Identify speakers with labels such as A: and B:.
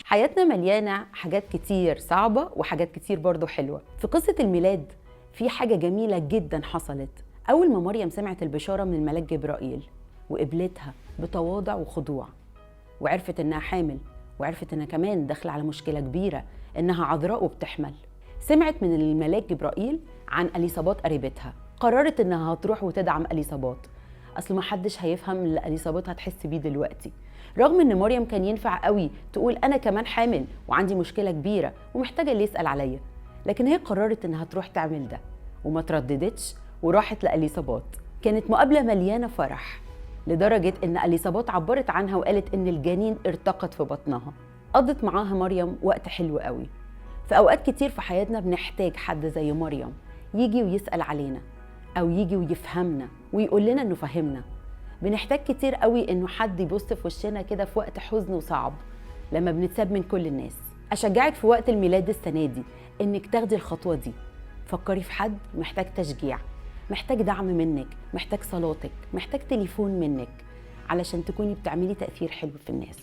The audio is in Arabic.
A: حياتنا مليانة حاجات كتير صعبة وحاجات كتير برضو حلوة. في قصة الميلاد في حاجة جميلة جدا حصلت. أول ما مريم سمعت البشارة من الملاك جبرائيل وقبلتها بتواضع وخضوع، وعرفت إنها حامل، وعرفت إنها كمان داخلة على مشكلة كبيرة إنها عذراء وبتحمل. سمعت من الملاك جبرائيل عن أليصابات قريبتها، قررت إنها هتروح وتدعم أليصابات. أصل ما حدش هيفهم اللي أليصابات هتحس بيه دلوقتي، رغم إن مريم كان ينفع قوي تقول أنا كمان حامل وعندي مشكلة كبيرة ومحتاجة اللي يسأل عليا، لكن هي قررت إنها تروح تعمل ده وما ترددتش وراحت لأليصابات. كانت مقابلة مليانة فرح لدرجة إن أليصابات عبرت عنها وقالت إن الجنين ارتقت في بطنها. قضت معاها مريم وقت حلو قوي. في أوقات كتير في حياتنا بنحتاج حد زي مريم يجي ويسأل علينا، أو يجي ويفهمنا ويقول لنا إنه فهمنا. بنحتاج كتير قوي إنه حد يبص في وشنا كده في وقت حزن وصعب لما بنتساب من كل الناس. أشجعك في وقت الميلاد السنة دي إنك تاخدي الخطوة دي. فكري في حد محتاج تشجيع، محتاج دعم منك، محتاج صلاتك، محتاج تليفون منك، علشان تكوني بتعملي تأثير حلو في الناس.